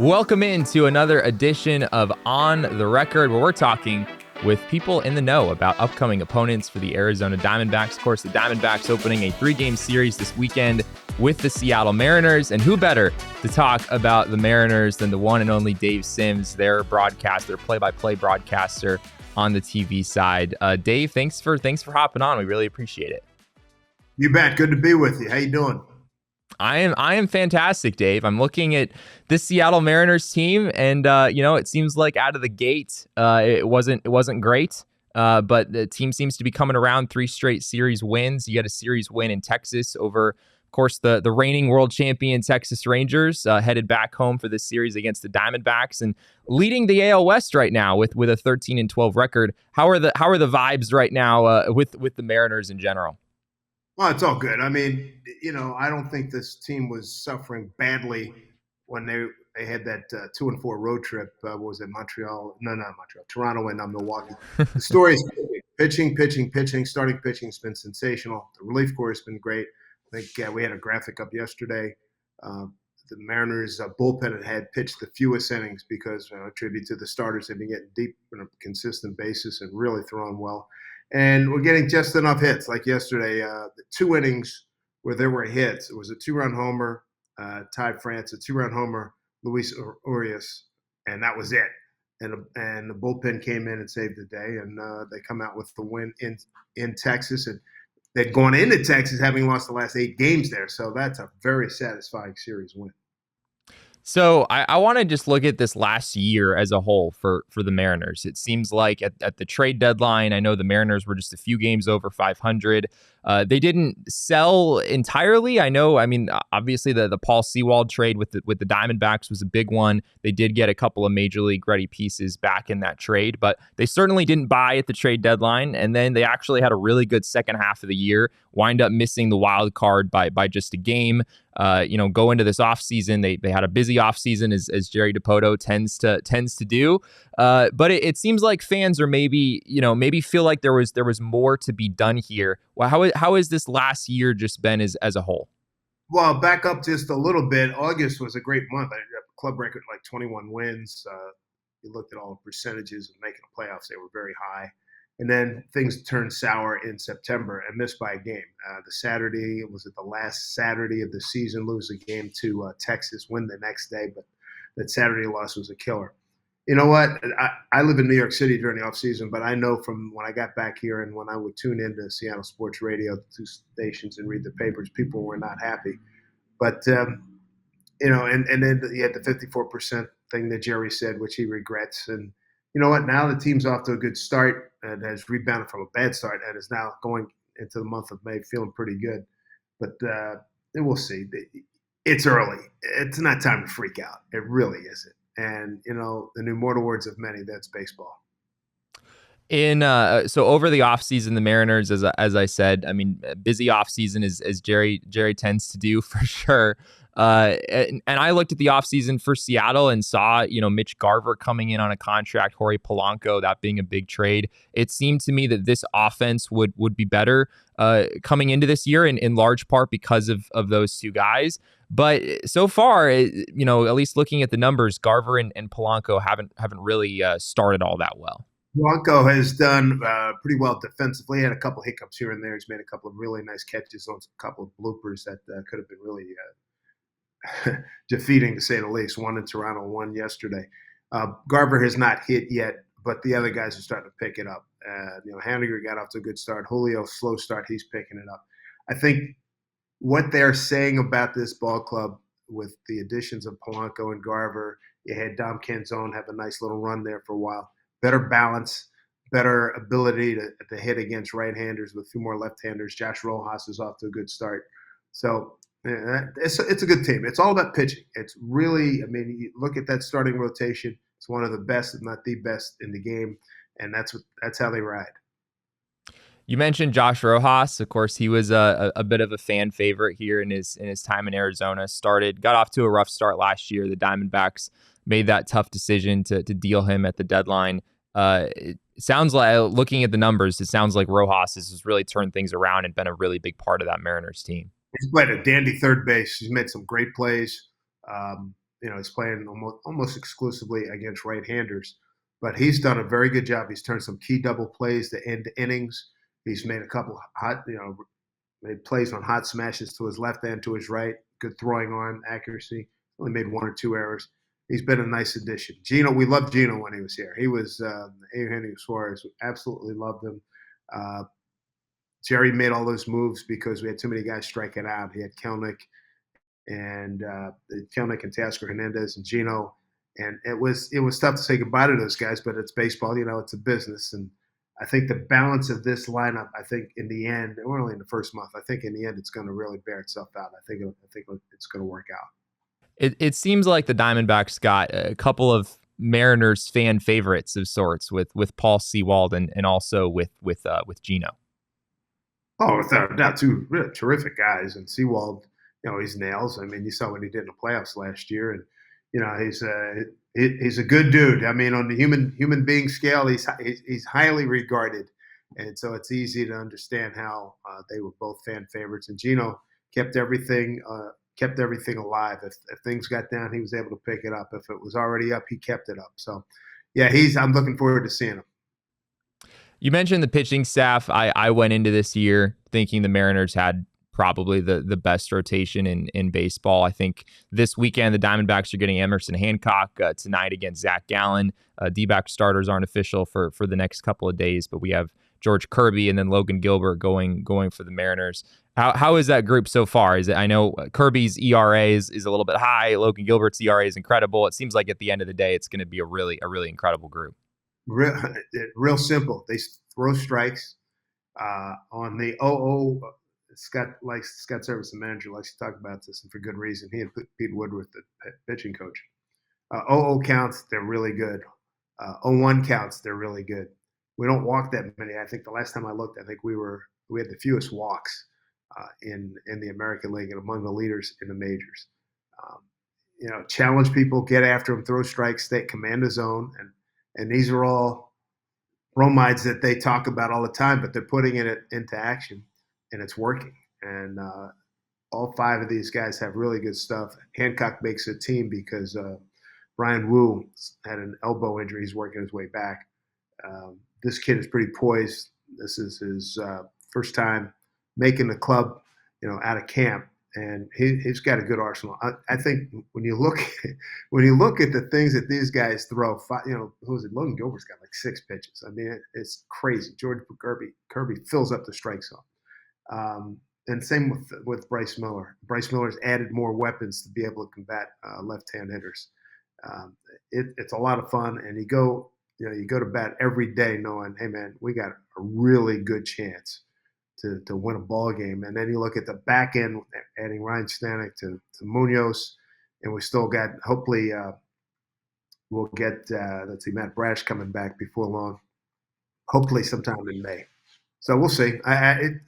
Welcome into another edition of On the Record, where we're talking with people in the know about upcoming opponents for the Arizona Diamondbacks. Of course, the Diamondbacks opening a 3-game series this weekend with the Seattle Mariners. And who better to talk about the Mariners than the one and only Dave Sims, their play-by-play broadcaster on the TV side. Dave, thanks for hopping on. We really appreciate it. You bet. Good to be with you. How you doing? I am fantastic, Dave. I'm looking at this Seattle Mariners team, and it seems like out of the gate, it wasn't great. But the team seems to be coming around. 3 straight series wins. You get a series win in Texas over, of course, the reigning world champion Texas Rangers, headed back home for this series against the Diamondbacks, and leading the AL West right now with a 13-12 record. How are the vibes right now with the Mariners in general? Well, it's all good. I mean, I don't think this team was suffering badly when they had that 2-4 road trip. What was it, Montreal? No, not Montreal. Toronto and Milwaukee. The story is pitching. Starting pitching has been sensational. The relief corps has been great. I think we had a graphic up yesterday. The Mariners bullpen had pitched the fewest innings because, attribute to the starters, they've been getting deep on a consistent basis and really throwing well. And we're getting just enough hits. Like yesterday, the 2 innings where there were hits, it was a 2-run homer, Ty France, a 2-run homer, Luis Urias, and that was it. And the bullpen came in and saved the day, and they come out with the win in Texas. And they'd gone into Texas having lost the last 8 games there, so that's a very satisfying series win. So I want to just look at this last year as a whole for the Mariners. It seems like at the trade deadline, I know the Mariners were just a few games over 500. They didn't sell entirely. Obviously the Paul Sewald trade with the Diamondbacks was a big one. They did get a couple of major league ready pieces back in that trade, but they certainly didn't buy at the trade deadline. And then they actually had a really good second half of the year, wind up missing the wild card by just a game. Go into this offseason. They had a busy offseason as Jerry DiPoto tends to do. But it seems like fans are maybe feel like there was more to be done here. Well, how has this last year just been as a whole? Well, back up just a little bit. August was a great month. I had a club record like 21 wins. You looked at all the percentages of making the playoffs; they were very high. And then things turned sour in September and missed by a game. The last Saturday of the season, lose a game to Texas, win the next day, but that Saturday loss was a killer. You know what? I live in New York City during the offseason, but I know from when I got back here and when I would tune into Seattle Sports Radio, the 2 stations, and read the papers, people were not happy. But, and then you had the 54% thing that Jerry said, which he regrets. And you know what? Now the team's off to a good start and has rebounded from a bad start and is now going into the month of May feeling pretty good. But we'll see. It's early. It's not time to freak out. It really isn't. And, the new mortal words of many, that's baseball. So over the offseason, the Mariners, as I said, busy offseason as Jerry tends to do for sure. And I looked at the offseason for Seattle and saw, Mitch Garver coming in on a contract, Jorge Polanco, that being a big trade. It seemed to me that this offense would be better coming into this year in large part because of those 2 guys. But so far, at least looking at the numbers, Garver and Polanco haven't really started all that well. Polanco has done pretty well defensively. He had a couple hiccups here and there. He's made a couple of really nice catches on a couple of bloopers that could have been really defeating, to say the least. One in Toronto, one yesterday. Garver has not hit yet, but the other guys are starting to pick it up. Haniger got off to a good start. Julio, slow start. He's picking it up. I think what they're saying about this ball club with the additions of Polanco and Garver, you had Dom Canzone have a nice little run there for a while. Better balance, better ability to hit against right-handers with a few more left-handers. Josh Rojas is off to a good start. So it's a good team. It's all about pitching. It's really, you look at that starting rotation. It's one of the best, if not the best, in the game, and that's how they ride. You mentioned Josh Rojas. Of course, he was a bit of a fan favorite here in his time in Arizona. Got off to a rough start last year. The Diamondbacks made that tough decision to deal him at the deadline. It sounds like, looking at the numbers, it sounds like Rojas has really turned things around and been a really big part of that Mariners team. He's played a dandy third base. He's made some great plays. he's playing almost exclusively against right-handers, but he's done a very good job. He's turned some key double plays to end innings. He's made a couple hot, made plays on hot smashes to his left and to his right. Good throwing arm accuracy. Only made one or two errors. He's been a nice addition. Gino, we loved Gino when he was here. He was Eugenio Suarez. We absolutely loved him. Uh, Jerry made all those moves because we had too many guys striking out. He had Kelnick and Tasker Hernandez and Gino, and it was tough to say goodbye to those guys. But it's baseball, it's a business, and I think the balance of this lineup, I think in the end, we're only in the first month. I think in the end, it's going to really bear itself out. I think it's going to work out. It seems like the Diamondbacks got a couple of Mariners fan favorites of sorts with Paul Sewald and also with Gino. Oh, without a doubt, two really terrific guys. And Sewald, he's nails. I mean, you saw what he did in the playoffs last year, and he's a good dude. I mean, on the human being scale, he's highly regarded, and so it's easy to understand how they were both fan favorites. And Gino kept everything alive. If things got down, he was able to pick it up. If it was already up, he kept it up. So, yeah, I'm looking forward to seeing him. You mentioned the pitching staff. I went into this year thinking the Mariners had probably the best rotation in baseball. I think this weekend the Diamondbacks are getting Emerson Hancock tonight against Zach Gallen. D-back starters aren't official for the next couple of days, but we have George Kirby and then Logan Gilbert going for the Mariners. How is that group so far? I know Kirby's ERA is a little bit high. Logan Gilbert's ERA is incredible. It seems like at the end of the day, it's going to be a really incredible group. Real simple. They throw strikes on the 0-0. Scott Service, the manager, likes to talk about this, and for good reason. He and Pete Woodworth, the pitching coach. 0-0 counts, they're really good. 0-1 counts, they're really good. We don't walk that many. I think the last time I looked, I think we had the fewest walks in the American League and among the leaders in the majors. Challenge people, get after them, throw strikes, command the zone, and these are all bromides that they talk about all the time, but they're putting it into action, and it's working. And all five of these guys have really good stuff. Hancock makes a team because Brian Wu had an elbow injury. He's working his way back. This kid is pretty poised. This is his first time making the club, out of camp. And he's got a good arsenal. I think when you look at the things that these guys throw, who is it? Logan Gilbert's got like 6 pitches. I mean, it's crazy. George Kirby fills up the strike zone. And same with Bryce Miller. Bryce Miller's added more weapons to be able to combat left-hand hitters. It's a lot of fun, and you go to bat every day knowing, hey man, we got a really good chance to win a ball game. And then you look at the back end, adding Ryan Stanek to Munoz, and we still got, hopefully we'll get, Matt Brash coming back before long, hopefully sometime in May. So we'll see.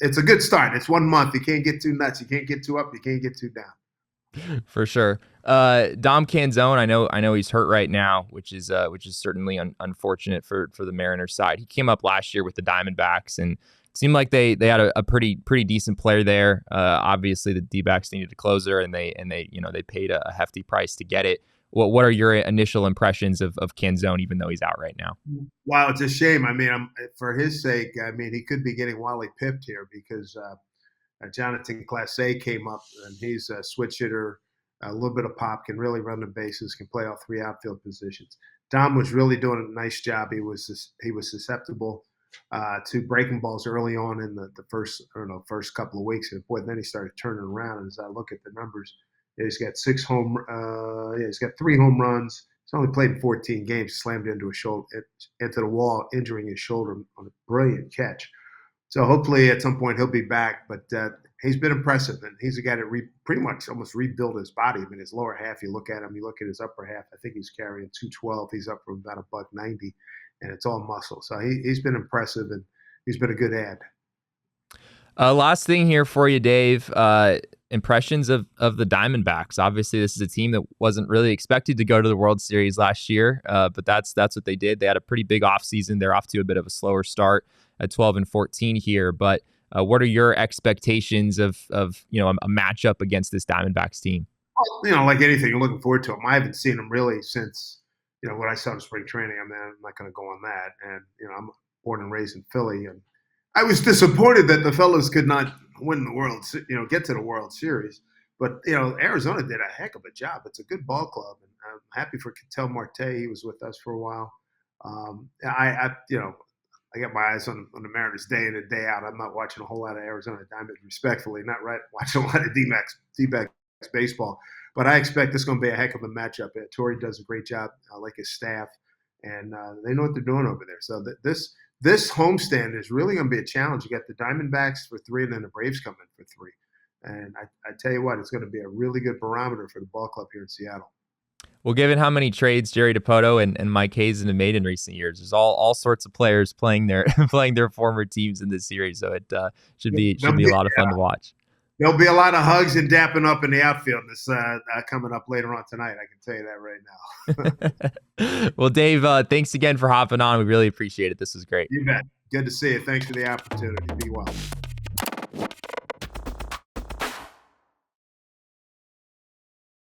It's a good start. It's 1 month. You can't get too nuts. You can't get too up. You can't get too down. For sure. Dom Canzone, I know he's hurt right now, which is certainly unfortunate for the Mariners side. He came up last year with the Diamondbacks and it seemed like they had a pretty decent player there. Obviously the D-backs needed a closer and they paid a hefty price to get it. What are your initial impressions of Canzone, even though he's out right now? Wow, it's a shame. I mean, for his sake, I mean, he could be getting Wally pipped here because Jonathan Clase came up, and he's a switch hitter, a little bit of pop, can really run the bases, can play all 3 outfield positions. Dom was really doing a nice job. He was susceptible to breaking balls early on in the first couple of weeks, and boy, then he started turning around. And as I look at the numbers, he's got 3 home runs. He's only played in 14 games. Slammed into the wall, injuring his shoulder on a brilliant catch. So hopefully at some point he'll be back. But he's been impressive, and he's a guy that pretty much almost rebuilt his body. I mean, his lower half, you look at him, you look at his upper half. I think he's carrying 212. He's up from about $190, and it's all muscle. So he's been impressive, and he's been a good add. Last thing here for you, Dave. Impressions of the Diamondbacks. Obviously, this is a team that wasn't really expected to go to the World Series last year, but that's what they did. They had a pretty big offseason. They're off to a bit of a slower start at 12-14 here. But what are your expectations of a matchup against this Diamondbacks team? Like anything, you're looking forward to them. I haven't seen them really since when I started spring training. I mean, I'm not going to go on that. And I'm born and raised in Philly, and I was disappointed that the fellas could not win the get to the World Series. But Arizona did a heck of a job. It's a good ball club, and I'm happy for Ketel Marte. He was with us for a while. I got my eyes on the Mariners day in and day out. I'm not watching a whole lot of Arizona Diamondbacks, respectfully, not watching a lot of D-backs baseball. But I expect this is going to be a heck of a matchup. Torrey does a great job. I like his staff, and they know what they're doing over there. So this homestand is really going to be a challenge. You got the Diamondbacks for 3, and then the Braves come in for 3. And I tell you what, it's going to be a really good barometer for the ball club here in Seattle. Well, given how many trades Jerry Dipoto and Mike Hazen have made in recent years, there's all sorts of players playing their former teams in this series. So it should be a lot of fun to watch. There'll be a lot of hugs and dapping up in the outfield this coming up later on tonight. I can tell you that right now. Well, Dave, thanks again for hopping on. We really appreciate it. This was great. You bet. Good to see you. Thanks for the opportunity. Be well.